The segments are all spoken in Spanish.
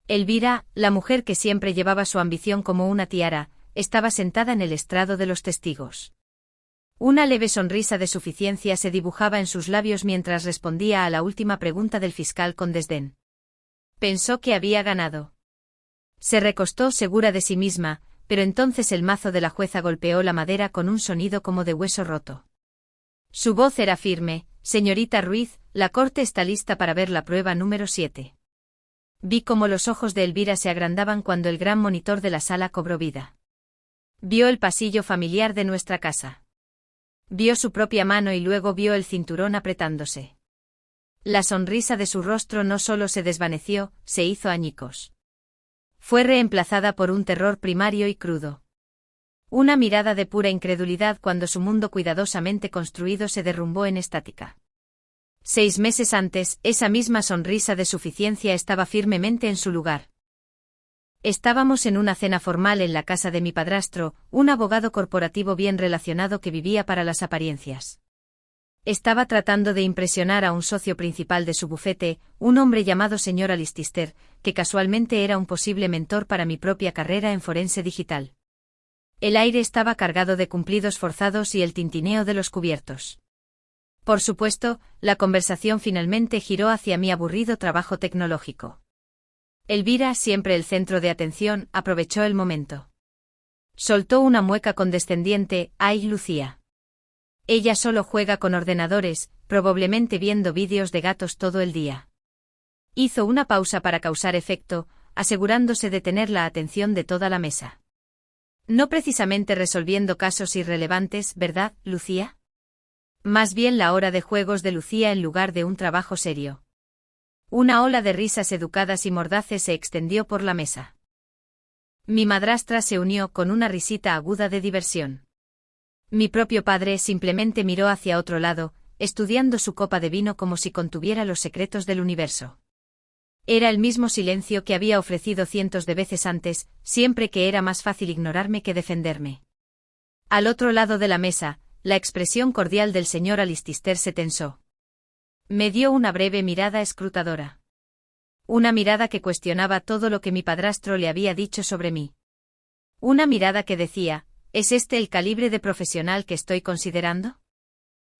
Elvira, la mujer que siempre llevaba su ambición como una tiara, estaba sentada en el estrado de los testigos. Una leve sonrisa de suficiencia se dibujaba en sus labios mientras respondía a la última pregunta del fiscal con desdén. Pensó que había ganado. Se recostó segura de sí misma, pero entonces el mazo de la jueza golpeó la madera con un sonido como de hueso roto. Su voz era firme: «Señorita Ruiz, la corte está lista para ver la prueba número 7». Vi cómo los ojos de Elvira se agrandaban cuando el gran monitor de la sala cobró vida. Vio el pasillo familiar de nuestra casa. Vio su propia mano y luego vio el cinturón apretándose. La sonrisa de su rostro no solo se desvaneció, se hizo añicos. Fue reemplazada por un terror primario y crudo. Una mirada de pura incredulidad cuando su mundo cuidadosamente construido se derrumbó en estática. 6 meses antes, esa misma sonrisa de suficiencia estaba firmemente en su lugar. Estábamos en una cena formal en la casa de mi padrastro, un abogado corporativo bien relacionado que vivía para las apariencias. Estaba tratando de impresionar a un socio principal de su bufete, un hombre llamado señor Alistister, que casualmente era un posible mentor para mi propia carrera en forense digital. El aire estaba cargado de cumplidos forzados y el tintineo de los cubiertos. Por supuesto, la conversación finalmente giró hacia mi aburrido trabajo tecnológico. Elvira, siempre el centro de atención, aprovechó el momento. Soltó una mueca condescendiente: «Ay, Lucía. Ella solo juega con ordenadores, probablemente viendo vídeos de gatos todo el día». Hizo una pausa para causar efecto, asegurándose de tener la atención de toda la mesa. No precisamente resolviendo casos irrelevantes, ¿verdad, Lucía? Más bien la hora de juegos de Lucía en lugar de un trabajo serio. Una ola de risas educadas y mordaces se extendió por la mesa. Mi madrastra se unió con una risita aguda de diversión. Mi propio padre simplemente miró hacia otro lado, estudiando su copa de vino como si contuviera los secretos del universo. Era el mismo silencio que había ofrecido cientos de veces antes, siempre que era más fácil ignorarme que defenderme. Al otro lado de la mesa, la expresión cordial del señor Alistister se tensó. Me dio una breve mirada escrutadora. Una mirada que cuestionaba todo lo que mi padrastro le había dicho sobre mí. Una mirada que decía: ¿es este el calibre de profesional que estoy considerando?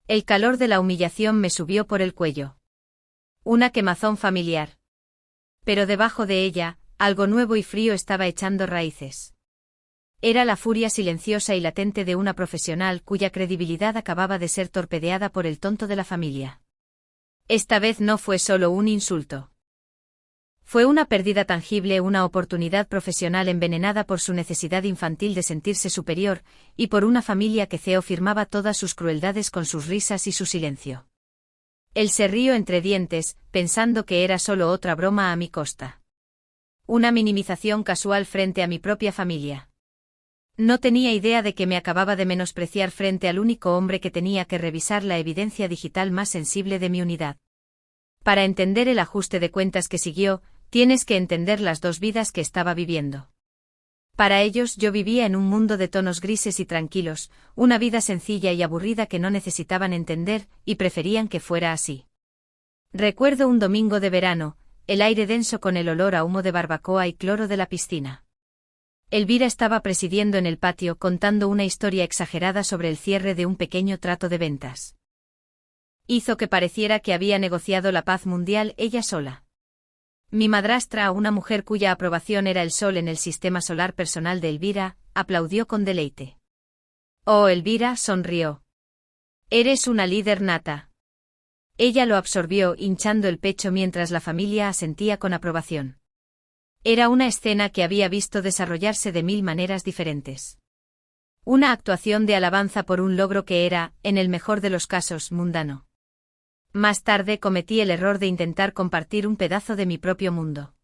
El calor de la humillación me subió por el cuello. Una quemazón familiar. Pero debajo de ella, algo nuevo y frío estaba echando raíces. Era la furia silenciosa y latente de una profesional cuya credibilidad acababa de ser torpedeada por el tonto de la familia. Esta vez no fue solo un insulto. Fue una pérdida tangible, una oportunidad profesional envenenada por su necesidad infantil de sentirse superior, y por una familia que firmaba todas sus crueldades con sus risas y su silencio. Él se rió entre dientes, pensando que era solo otra broma a mi costa. Una minimización casual frente a mi propia familia. No tenía idea de que me acababa de menospreciar frente al único hombre que tenía que revisar la evidencia digital más sensible de mi unidad. Para entender el ajuste de cuentas que siguió, tienes que entender las dos vidas que estaba viviendo. Para ellos yo vivía en un mundo de tonos grises y tranquilos, una vida sencilla y aburrida que no necesitaban entender, y preferían que fuera así. Recuerdo un domingo de verano, el aire denso con el olor a humo de barbacoa y cloro de la piscina. Elvira estaba presidiendo en el patio contando una historia exagerada sobre el cierre de un pequeño trato de ventas. Hizo que pareciera que había negociado la paz mundial ella sola. Mi madrastra, una mujer cuya aprobación era el sol en el sistema solar personal de Elvira, aplaudió con deleite. Oh, Elvira, sonrió. Eres una líder nata. Ella lo absorbió hinchando el pecho mientras la familia asentía con aprobación. Era una escena que había visto desarrollarse de 1000 maneras diferentes. Una actuación de alabanza por un logro que era, en el mejor de los casos, mundano. Más tarde cometí el error de intentar compartir un pedazo de mi propio mundo.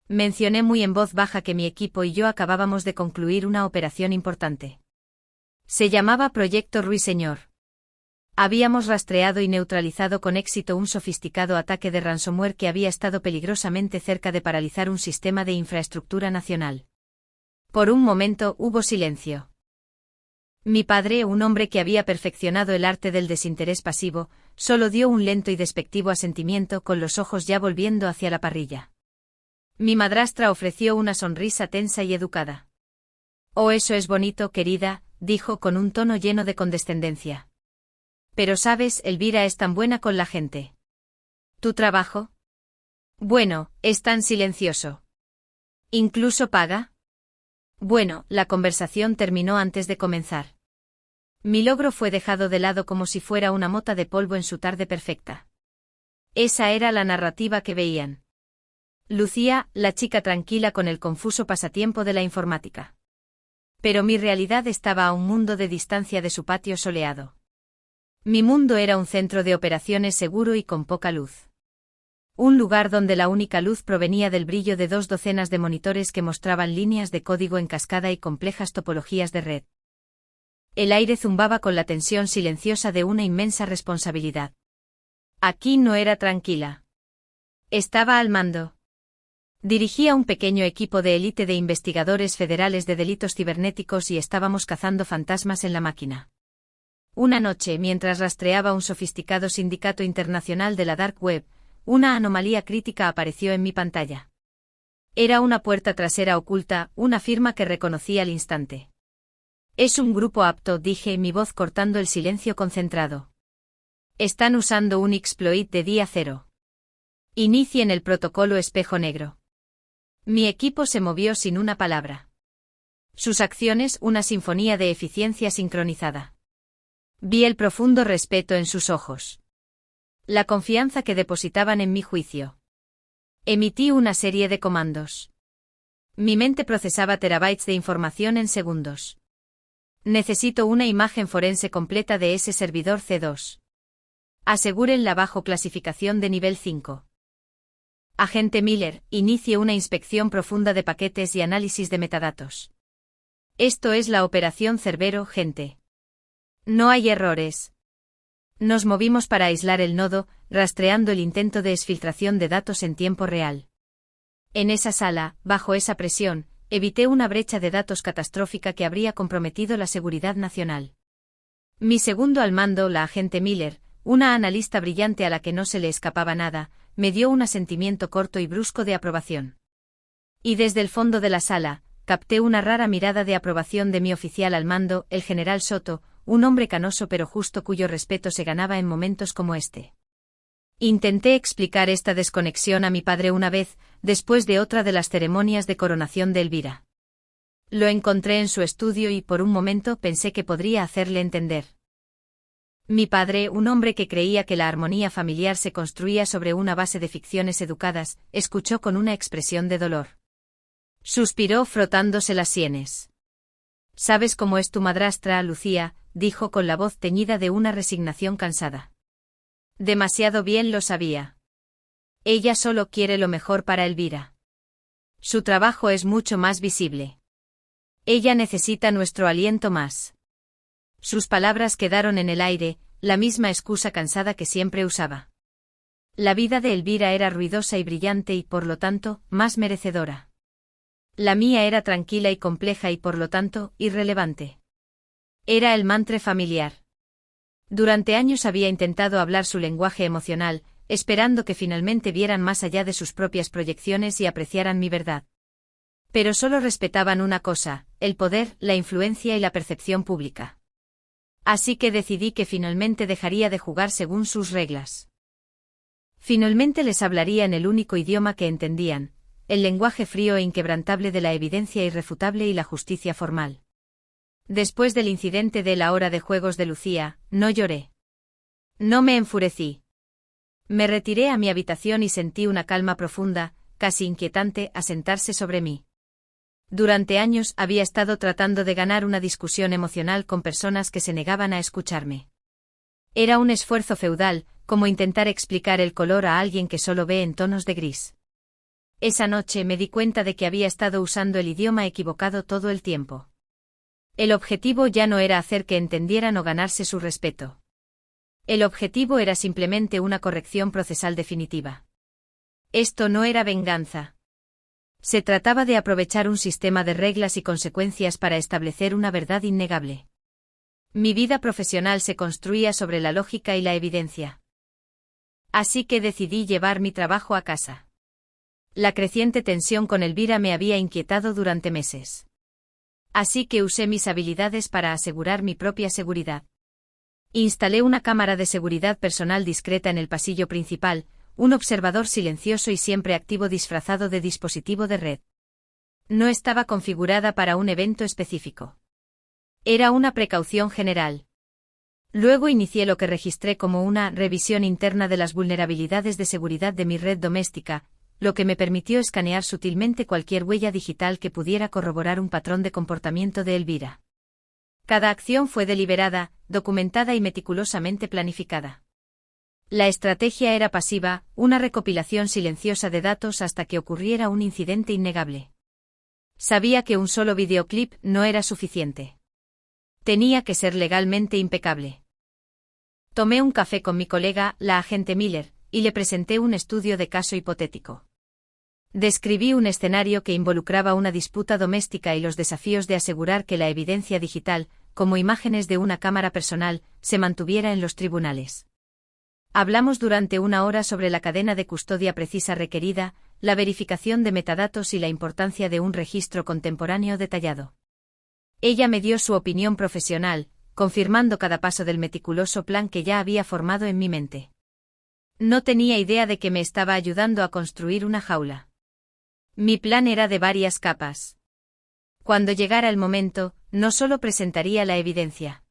Mencioné muy en voz baja que mi equipo y yo acabábamos de concluir una operación importante. Se llamaba Proyecto Ruiseñor. Habíamos rastreado y neutralizado con éxito un sofisticado ataque de ransomware que había estado peligrosamente cerca de paralizar un sistema de infraestructura nacional. Por un momento hubo silencio. Mi padre, un hombre que había perfeccionado el arte del desinterés pasivo, solo dio un lento y despectivo asentimiento con los ojos ya volviendo hacia la parrilla. Mi madrastra ofreció una sonrisa tensa y educada. Oh, eso es bonito, querida, dijo con un tono lleno de condescendencia. Pero sabes, Elvira es tan buena con la gente. ¿Tu trabajo? Bueno, es tan silencioso. ¿Incluso paga? Bueno, la conversación terminó antes de comenzar. Mi logro fue dejado de lado como si fuera una mota de polvo en su tarde perfecta. Esa era la narrativa que veían. Lucía, la chica tranquila con el confuso pasatiempo de la informática. Pero mi realidad estaba a un mundo de distancia de su patio soleado. Mi mundo era un centro de operaciones seguro y con poca luz. Un lugar donde la única luz provenía del brillo de 2 docenas de monitores que mostraban líneas de código en cascada y complejas topologías de red. El aire zumbaba con la tensión silenciosa de una inmensa responsabilidad. Aquí no era tranquila. Estaba al mando. Dirigía un pequeño equipo de élite de investigadores federales de delitos cibernéticos y estábamos cazando fantasmas en la máquina. Una noche, mientras rastreaba un sofisticado sindicato internacional de la Dark Web, una anomalía crítica apareció en mi pantalla. Era una puerta trasera oculta, una firma que reconocí al instante. Es un grupo apto, dije, mi voz cortando el silencio concentrado. Están usando un exploit de día cero. Inicien el protocolo espejo negro. Mi equipo se movió sin una palabra. Sus acciones, una sinfonía de eficiencia sincronizada. Vi el profundo respeto en sus ojos. La confianza que depositaban en mi juicio. Emití una serie de comandos. Mi mente procesaba terabytes de información en segundos. Necesito una imagen forense completa de ese servidor C2. Aseguren la bajo clasificación de nivel 5. Agente Miller, inicie una inspección profunda de paquetes y análisis de metadatos. Esto es la operación Cerbero, gente. No hay errores. Nos movimos para aislar el nodo, rastreando el intento de exfiltración de datos en tiempo real. En esa sala, bajo esa presión, evité una brecha de datos catastrófica que habría comprometido la seguridad nacional. Mi segundo al mando, la agente Miller, una analista brillante a la que no se le escapaba nada, me dio un asentimiento corto y brusco de aprobación. Y desde el fondo de la sala, capté una rara mirada de aprobación de mi oficial al mando, el general Soto, un hombre canoso pero justo cuyo respeto se ganaba en momentos como este. Intenté explicar esta desconexión a mi padre una vez, después de otra de las ceremonias de coronación de Elvira. Lo encontré en su estudio y por un momento pensé que podría hacerle entender. Mi padre, un hombre que creía que la armonía familiar se construía sobre una base de ficciones educadas, escuchó con una expresión de dolor. Suspiró frotándose las sienes. «¿Sabes cómo es tu madrastra, Lucía?», dijo con la voz teñida de una resignación cansada. Demasiado bien lo sabía. Ella solo quiere lo mejor para Elvira. Su trabajo es mucho más visible. Ella necesita nuestro aliento más. Sus palabras quedaron en el aire, la misma excusa cansada que siempre usaba. La vida de Elvira era ruidosa y brillante y por lo tanto, más merecedora. La mía era tranquila y compleja y por lo tanto, irrelevante. Era el mantra familiar. Durante años había intentado hablar su lenguaje emocional, esperando que finalmente vieran más allá de sus propias proyecciones y apreciaran mi verdad. Pero solo respetaban una cosa, el poder, la influencia y la percepción pública. Así que decidí que finalmente dejaría de jugar según sus reglas. Finalmente les hablaría en el único idioma que entendían, el lenguaje frío e inquebrantable de la evidencia irrefutable y la justicia formal. Después del incidente de la hora de juegos de Lucía, no lloré. No me enfurecí. Me retiré a mi habitación y sentí una calma profunda, casi inquietante, asentarse sobre mí. Durante años había estado tratando de ganar una discusión emocional con personas que se negaban a escucharme. Era un esfuerzo feudal, como intentar explicar el color a alguien que solo ve en tonos de gris. Esa noche me di cuenta de que había estado usando el idioma equivocado todo el tiempo. El objetivo ya no era hacer que entendieran o ganarse su respeto. El objetivo era simplemente una corrección procesal definitiva. Esto no era venganza. Se trataba de aprovechar un sistema de reglas y consecuencias para establecer una verdad innegable. Mi vida profesional se construía sobre la lógica y la evidencia. Así que decidí llevar mi trabajo a casa. La creciente tensión con Elvira me había inquietado durante meses. Así que usé mis habilidades para asegurar mi propia seguridad. Instalé una cámara de seguridad personal discreta en el pasillo principal, un observador silencioso y siempre activo disfrazado de dispositivo de red. No estaba configurada para un evento específico. Era una precaución general. Luego inicié lo que registré como una revisión interna de las vulnerabilidades de seguridad de mi red doméstica, lo que me permitió escanear sutilmente cualquier huella digital que pudiera corroborar un patrón de comportamiento de Elvira. Cada acción fue deliberada, documentada y meticulosamente planificada. La estrategia era pasiva, una recopilación silenciosa de datos hasta que ocurriera un incidente innegable. Sabía que un solo videoclip no era suficiente. Tenía que ser legalmente impecable. Tomé un café con mi colega, la agente Miller, y le presenté un estudio de caso hipotético. Describí un escenario que involucraba una disputa doméstica y los desafíos de asegurar que la evidencia digital, como imágenes de una cámara personal, se mantuviera en los tribunales. Hablamos durante 1 hora sobre la cadena de custodia precisa requerida, la verificación de metadatos y la importancia de un registro contemporáneo detallado. Ella me dio su opinión profesional, confirmando cada paso del meticuloso plan que ya había formado en mi mente. No tenía idea de que me estaba ayudando a construir una jaula. Mi plan era de varias capas. Cuando llegara el momento, no solo presentaría la evidencia.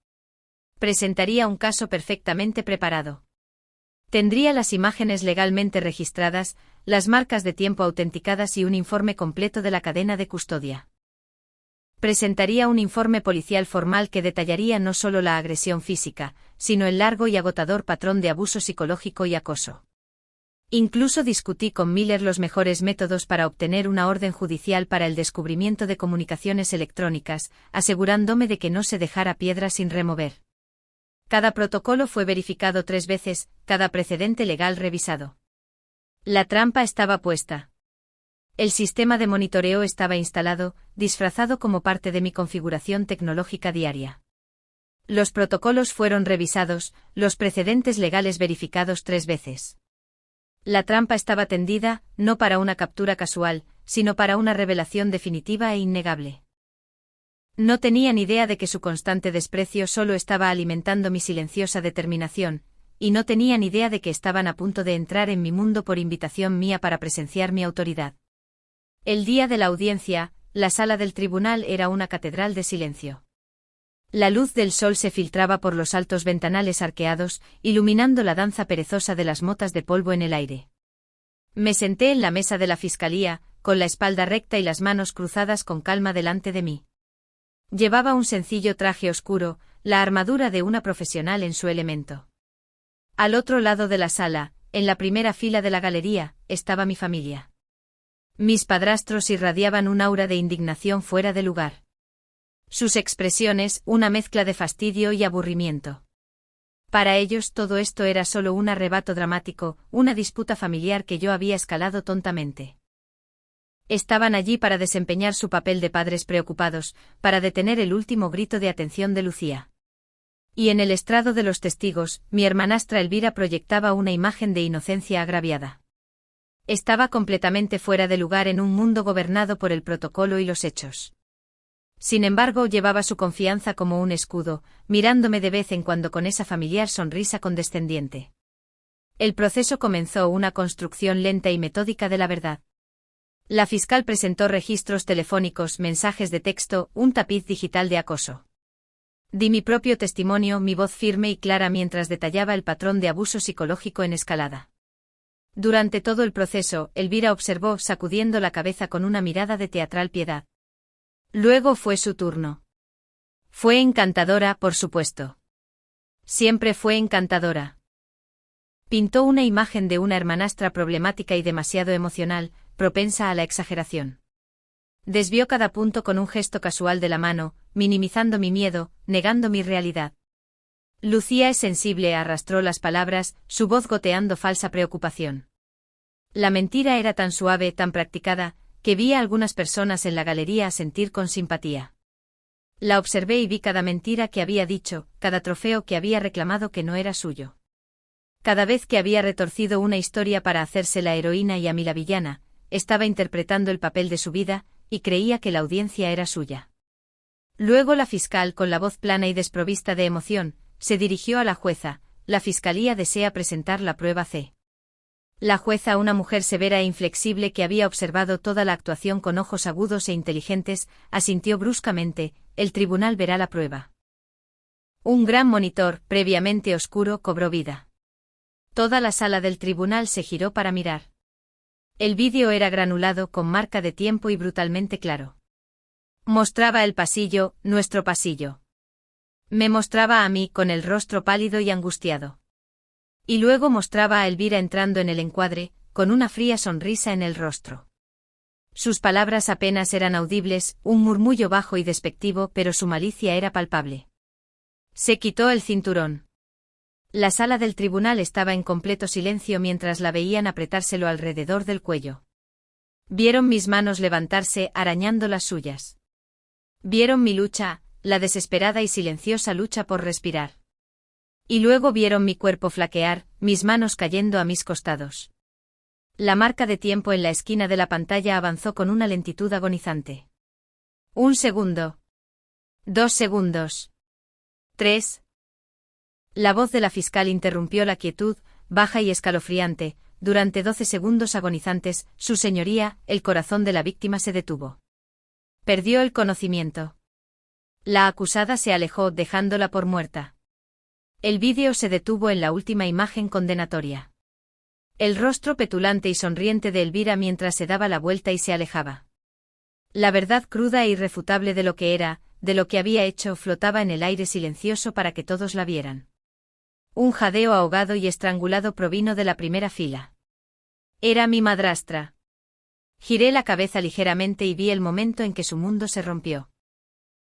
Presentaría un caso perfectamente preparado. Tendría las imágenes legalmente registradas, las marcas de tiempo autenticadas y un informe completo de la cadena de custodia. Presentaría un informe policial formal que detallaría no solo la agresión física, sino el largo y agotador patrón de abuso psicológico y acoso. Incluso discutí con Miller los mejores métodos para obtener una orden judicial para el descubrimiento de comunicaciones electrónicas, asegurándome de que no se dejara piedra sin remover. Cada protocolo fue verificado 3 veces, cada precedente legal revisado. La trampa estaba puesta. El sistema de monitoreo estaba instalado, disfrazado como parte de mi configuración tecnológica diaria. Los protocolos fueron revisados, los precedentes legales verificados 3 veces. La trampa estaba tendida, no para una captura casual, sino para una revelación definitiva e innegable. No tenía ni idea de que su constante desprecio solo estaba alimentando mi silenciosa determinación, y no tenía ni idea de que estaban a punto de entrar en mi mundo por invitación mía para presenciar mi autoridad. El día de la audiencia, la sala del tribunal era una catedral de silencio. La luz del sol se filtraba por los altos ventanales arqueados, iluminando la danza perezosa de las motas de polvo en el aire. Me senté en la mesa de la fiscalía, con la espalda recta y las manos cruzadas con calma delante de mí. Llevaba un sencillo traje oscuro, la armadura de una profesional en su elemento. Al otro lado de la sala, en la primera fila de la galería, estaba mi familia. Mis padrastros irradiaban un aura de indignación fuera de lugar. Sus expresiones, una mezcla de fastidio y aburrimiento. Para ellos todo esto era solo un arrebato dramático, una disputa familiar que yo había escalado tontamente. Estaban allí para desempeñar su papel de padres preocupados, para detener el último grito de atención de Lucía. Y en el estrado de los testigos, mi hermanastra Elvira proyectaba una imagen de inocencia agraviada. Estaba completamente fuera de lugar en un mundo gobernado por el protocolo y los hechos. Sin embargo, llevaba su confianza como un escudo, mirándome de vez en cuando con esa familiar sonrisa condescendiente. El proceso comenzó, una construcción lenta y metódica de la verdad. La fiscal presentó registros telefónicos, mensajes de texto, un tapiz digital de acoso. Di mi propio testimonio, mi voz firme y clara mientras detallaba el patrón de abuso psicológico en escalada. Durante todo el proceso, Elvira observó, sacudiendo la cabeza con una mirada de teatral piedad. Luego fue su turno. Fue encantadora, por supuesto. Siempre fue encantadora. Pintó una imagen de una hermanastra problemática y demasiado emocional, propensa a la exageración. Desvió cada punto con un gesto casual de la mano, minimizando mi miedo, negando mi realidad. Lucía es sensible, arrastró las palabras, su voz goteando falsa preocupación. La mentira era tan suave, tan practicada, que vi a algunas personas en la galería asentir con simpatía. La observé y vi cada mentira que había dicho, cada trofeo que había reclamado que no era suyo. Cada vez que había retorcido una historia para hacerse la heroína y a mí la villana, estaba interpretando el papel de su vida, y creía que la audiencia era suya. Luego la fiscal, con la voz plana y desprovista de emoción, se dirigió a la jueza. La fiscalía desea presentar la prueba C. La jueza, una mujer severa e inflexible que había observado toda la actuación con ojos agudos e inteligentes, asintió bruscamente: el tribunal verá la prueba. Un gran monitor, previamente oscuro, cobró vida. Toda la sala del tribunal se giró para mirar. El vídeo era granulado, con marca de tiempo y brutalmente claro. Mostraba el pasillo, nuestro pasillo. Me mostraba a mí con el rostro pálido y angustiado. Y luego mostraba a Elvira entrando en el encuadre, con una fría sonrisa en el rostro. Sus palabras apenas eran audibles, un murmullo bajo y despectivo, pero su malicia era palpable. Se quitó el cinturón. La sala del tribunal estaba en completo silencio mientras la veían apretárselo alrededor del cuello. Vieron mis manos levantarse, arañando las suyas. Vieron mi lucha, la desesperada y silenciosa lucha por respirar. Y luego vieron mi cuerpo flaquear, mis manos cayendo a mis costados. La marca de tiempo en la esquina de la pantalla avanzó con una lentitud agonizante. 1 segundo. 2 segundos. 3. La voz de la fiscal interrumpió la quietud, baja y escalofriante. Durante 12 segundos agonizantes, su señoría, el corazón de la víctima se detuvo. Perdió el conocimiento. La acusada se alejó, dejándola por muerta. El vídeo se detuvo en la última imagen condenatoria. El rostro petulante y sonriente de Elvira mientras se daba la vuelta y se alejaba. La verdad cruda e irrefutable de lo que era, de lo que había hecho, flotaba en el aire silencioso para que todos la vieran. Un jadeo ahogado y estrangulado provino de la primera fila. Era mi madrastra. Giré la cabeza ligeramente y vi el momento en que su mundo se rompió.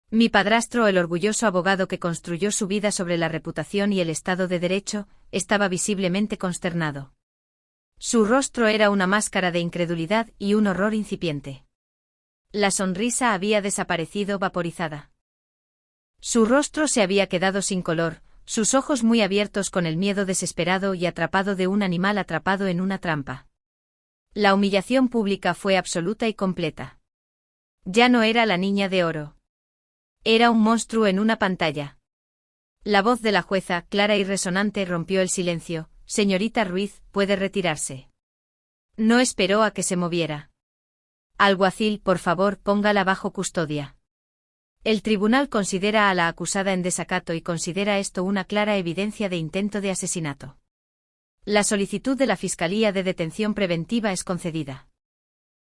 Mi padrastro, el orgulloso abogado que construyó su vida sobre la reputación y el Estado de Derecho, estaba visiblemente consternado. Su rostro era una máscara de incredulidad y un horror incipiente. La sonrisa había desaparecido vaporizada. Su rostro se había quedado sin color, sus ojos muy abiertos con el miedo desesperado y atrapado de un animal atrapado en una trampa. La humillación pública fue absoluta y completa. Ya no era la niña de oro. Era un monstruo en una pantalla. La voz de la jueza, clara y resonante, rompió el silencio. Señorita Ruiz, puede retirarse. No esperó a que se moviera. Alguacil, por favor, póngala bajo custodia. El tribunal considera a la acusada en desacato y considera esto una clara evidencia de intento de asesinato. La solicitud de la Fiscalía de Detención Preventiva es concedida.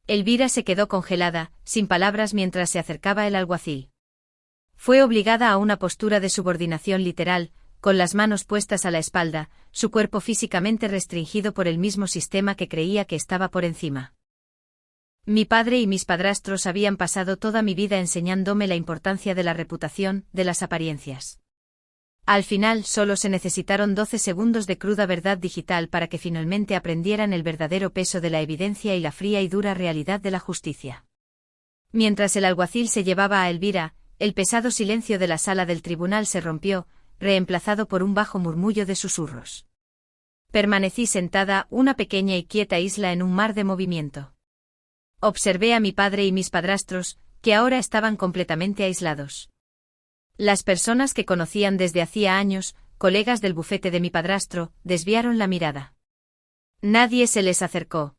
Elvira se quedó congelada, sin palabras mientras se acercaba el alguacil. Fue obligada a una postura de subordinación literal, con las manos puestas a la espalda, su cuerpo físicamente restringido por el mismo sistema que creía que estaba por encima. Mi padre y mis padrastros habían pasado toda mi vida enseñándome la importancia de la reputación, de las apariencias. Al final solo se necesitaron 12 segundos de cruda verdad digital para que finalmente aprendieran el verdadero peso de la evidencia y la fría y dura realidad de la justicia. Mientras el alguacil se llevaba a Elvira, el pesado silencio de la sala del tribunal se rompió, reemplazado por un bajo murmullo de susurros. Permanecí sentada, una pequeña y quieta isla en un mar de movimiento. Observé a mi padre y mis padrastros, que ahora estaban completamente aislados. Las personas que conocían desde hacía años, colegas del bufete de mi padrastro, desviaron la mirada. Nadie se les acercó.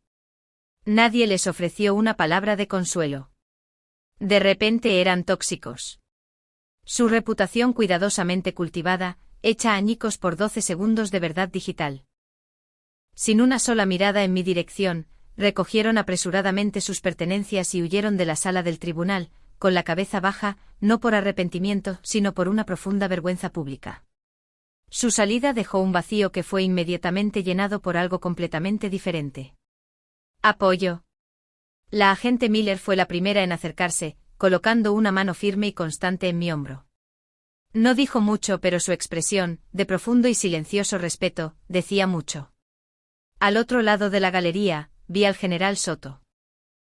Nadie les ofreció una palabra de consuelo. De repente eran tóxicos. Su reputación cuidadosamente cultivada, hecha añicos por 12 segundos de verdad digital. Sin una sola mirada en mi dirección, recogieron apresuradamente sus pertenencias y huyeron de la sala del tribunal, con la cabeza baja, no por arrepentimiento, sino por una profunda vergüenza pública. Su salida dejó un vacío que fue inmediatamente llenado por algo completamente diferente. Apoyo. La agente Miller fue la primera en acercarse, colocando una mano firme y constante en mi hombro. No dijo mucho, pero su expresión, de profundo y silencioso respeto, decía mucho. Al otro lado de la galería, vi al general Soto.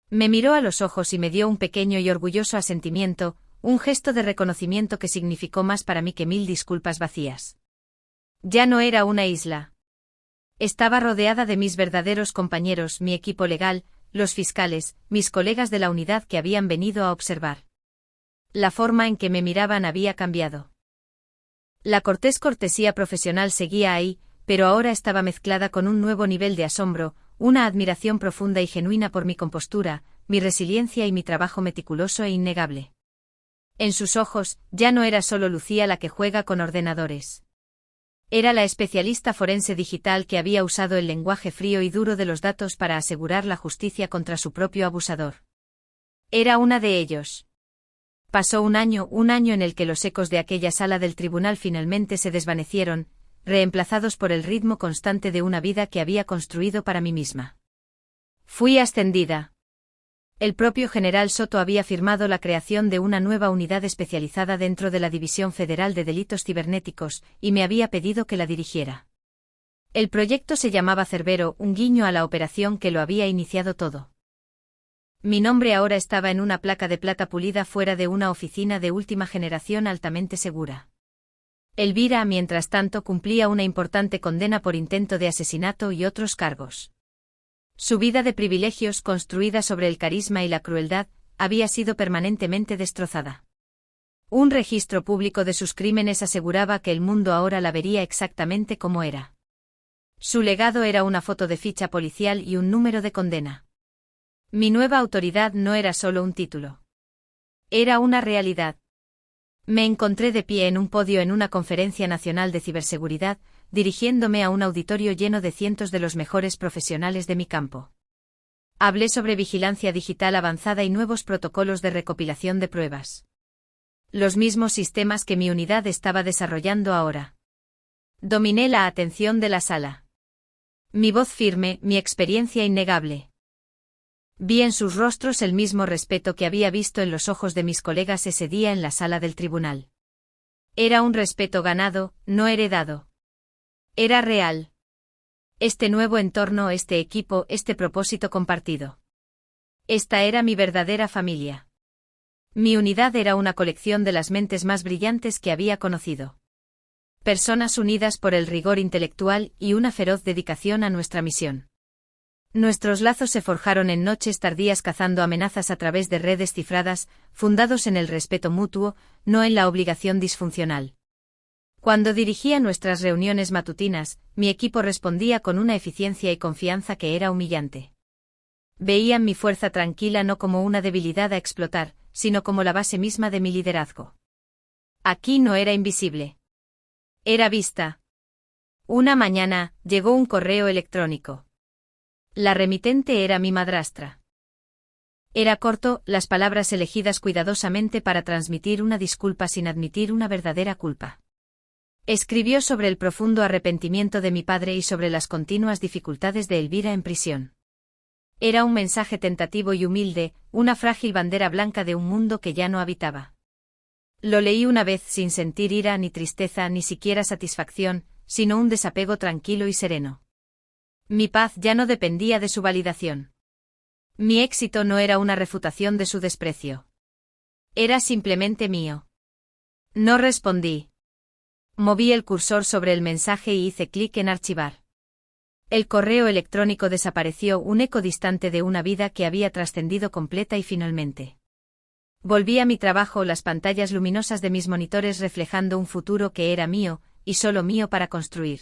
Me miró a los ojos y me dio un pequeño y orgulloso asentimiento, un gesto de reconocimiento que significó más para mí que 1000 disculpas vacías. Ya no era una isla. Estaba rodeada de mis verdaderos compañeros, mi equipo legal, los fiscales, mis colegas de la unidad que habían venido a observar. La forma en que me miraban había cambiado. La cortés cortesía profesional seguía ahí, pero ahora estaba mezclada con un nuevo nivel de asombro, una admiración profunda y genuina por mi compostura, mi resiliencia y mi trabajo meticuloso e innegable. En sus ojos, ya no era solo Lucía la que juega con ordenadores. Era la especialista forense digital que había usado el lenguaje frío y duro de los datos para asegurar la justicia contra su propio abusador. Era una de ellos. Pasó un año en el que los ecos de aquella sala del tribunal finalmente se desvanecieron, reemplazados por el ritmo constante de una vida que había construido para mí misma. Fui ascendida. El propio general Soto había firmado la creación de una nueva unidad especializada dentro de la División Federal de Delitos Cibernéticos, y me había pedido que la dirigiera. El proyecto se llamaba Cerbero, un guiño a la operación que lo había iniciado todo. Mi nombre ahora estaba en una placa de plata pulida fuera de una oficina de última generación altamente segura. Elvira, mientras tanto, cumplía una importante condena por intento de asesinato y otros cargos. Su vida de privilegios, construida sobre el carisma y la crueldad, había sido permanentemente destrozada. Un registro público de sus crímenes aseguraba que el mundo ahora la vería exactamente como era. Su legado era una foto de ficha policial y un número de condena. Mi nueva autoridad no era solo un título. Era una realidad. Me encontré de pie en un podio en una conferencia nacional de ciberseguridad, dirigiéndome a un auditorio lleno de cientos de los mejores profesionales de mi campo. Hablé sobre vigilancia digital avanzada y nuevos protocolos de recopilación de pruebas. Los mismos sistemas que mi unidad estaba desarrollando ahora. Dominé la atención de la sala. Mi voz firme, mi experiencia innegable. Vi en sus rostros el mismo respeto que había visto en los ojos de mis colegas ese día en la sala del tribunal. Era un respeto ganado, no heredado. Era real. Este nuevo entorno, este equipo, este propósito compartido. Esta era mi verdadera familia. Mi unidad era una colección de las mentes más brillantes que había conocido. Personas unidas por el rigor intelectual y una feroz dedicación a nuestra misión. Nuestros lazos se forjaron en noches tardías cazando amenazas a través de redes cifradas, fundados en el respeto mutuo, no en la obligación disfuncional. Cuando dirigía nuestras reuniones matutinas, mi equipo respondía con una eficiencia y confianza que era humillante. Veían mi fuerza tranquila no como una debilidad a explotar, sino como la base misma de mi liderazgo. Aquí no era invisible. Era vista. Una mañana, llegó un correo electrónico. La remitente era mi madrastra. Era corto, las palabras elegidas cuidadosamente para transmitir una disculpa sin admitir una verdadera culpa. Escribió sobre el profundo arrepentimiento de mi padre y sobre las continuas dificultades de Elvira en prisión. Era un mensaje tentativo y humilde, una frágil bandera blanca de un mundo que ya no habitaba. Lo leí una vez sin sentir ira ni tristeza ni siquiera satisfacción, sino un desapego tranquilo y sereno. Mi paz ya no dependía de su validación. Mi éxito no era una refutación de su desprecio. Era simplemente mío. No respondí. Moví el cursor sobre el mensaje y hice clic en archivar. El correo electrónico desapareció, un eco distante de una vida que había trascendido completa y finalmente. Volví a mi trabajo, las pantallas luminosas de mis monitores reflejando un futuro que era mío, y solo mío para construir.